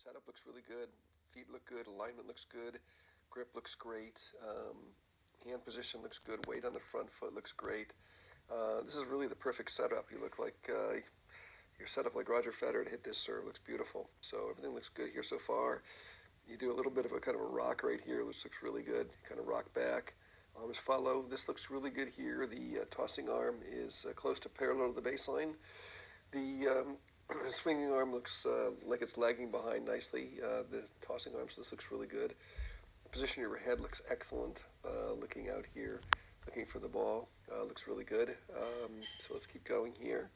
setup looks really good. Feet look good. Alignment looks good. Grip looks great. Hand position looks good. Weight on the front foot looks great. This is really the perfect setup. You look like you're set up like Roger Federer to hit this serve. Looks beautiful. So everything looks good here so far. You do a little bit of a kind of a rock right here, which looks really good. Kind of rock back. Arms follow. This looks really good here. The tossing arm is close to parallel to the baseline. The swinging arm looks like it's lagging behind nicely. The tossing arm, so this looks really good. The position of your head looks excellent. Looking out here, looking for the ball, looks really good. So let's keep going here.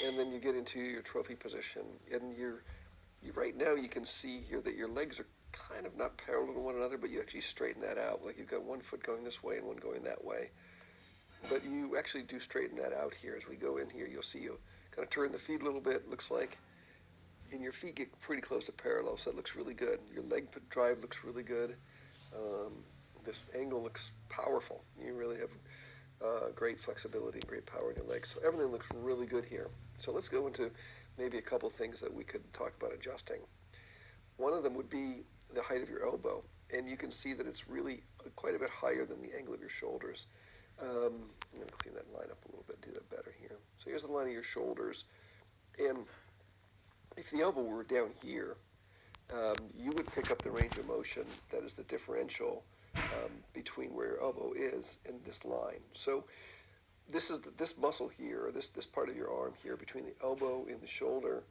And then you get into your trophy position. And right now you can see here that your legs are kind of not parallel to one another, but you actually straighten that out. Like you've got one foot going this way and one going that way. But you actually do straighten that out here. As we go in here, you'll see you kind of turn the feet a little bit, looks like. And your feet get pretty close to parallel, so that looks really good. Your leg drive looks really good. This angle looks powerful. You really have great flexibility and great power in your legs. So everything looks really good here. So let's go into maybe a couple things that we could talk about adjusting. One of them would be the height of your elbow. And you can see that it's really quite a bit higher than the angle of your shoulders. I'm going to clean that line up a little bit, do that better here. So here's the line of your shoulders. And if the elbow were down here, you would pick up the range of motion that is the differential between where your elbow is and this line. So this muscle here, or this part of your arm here between the elbow and the shoulder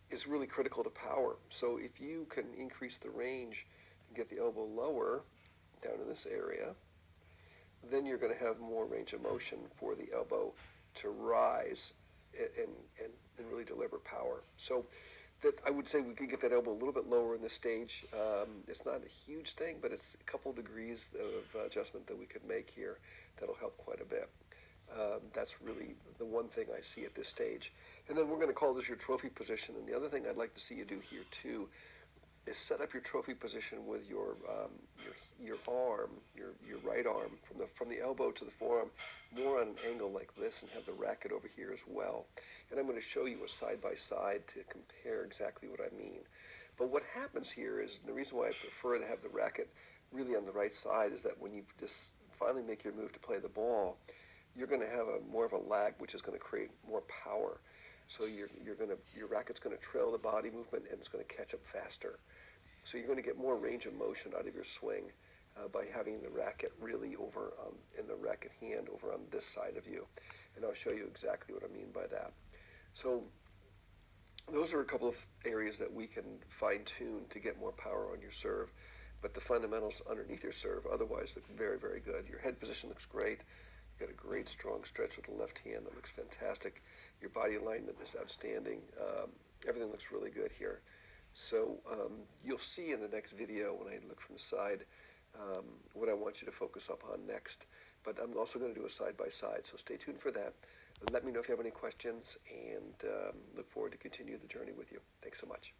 is really critical to power. So if you can increase the range and get the elbow lower down in this area, then you're going to have more range of motion for the elbow to rise and really deliver power. So that I would say we could get that elbow a little bit lower in this stage. It's not a huge thing, but it's a couple degrees of adjustment that we could make here that'll help quite a bit. That's really the one thing I see at this stage. And then we're going to call this your trophy position. And the other thing I'd like to see you do here too is set up your trophy position with your arm, your right arm, from the elbow to the forearm, more on an angle like this, and have the racket over here as well. And I'm going to show you a side-by-side to compare exactly what I mean. But what happens here is, the reason why I prefer to have the racket really on the right side is that when you just finally make your move to play the ball, you're going to have more of a lag, which is going to create more power. So your racket's going to trail the body movement, and it's going to catch up faster. So you're going to get more range of motion out of your swing by having the racket really over in the racket hand over on this side of you. And I'll show you exactly what I mean by that. So those are a couple of areas that we can fine-tune to get more power on your serve. But the fundamentals underneath your serve otherwise look very, very good. Your head position looks great. You've got a great strong stretch with the left hand that looks fantastic. Your body alignment is outstanding. Everything looks really good here. So you'll see in the next video when I look from the side what I want you to focus up on next. But I'm also going to do a side-by-side, so stay tuned for that. Let me know if you have any questions, and look forward to continue the journey with you. Thanks so much.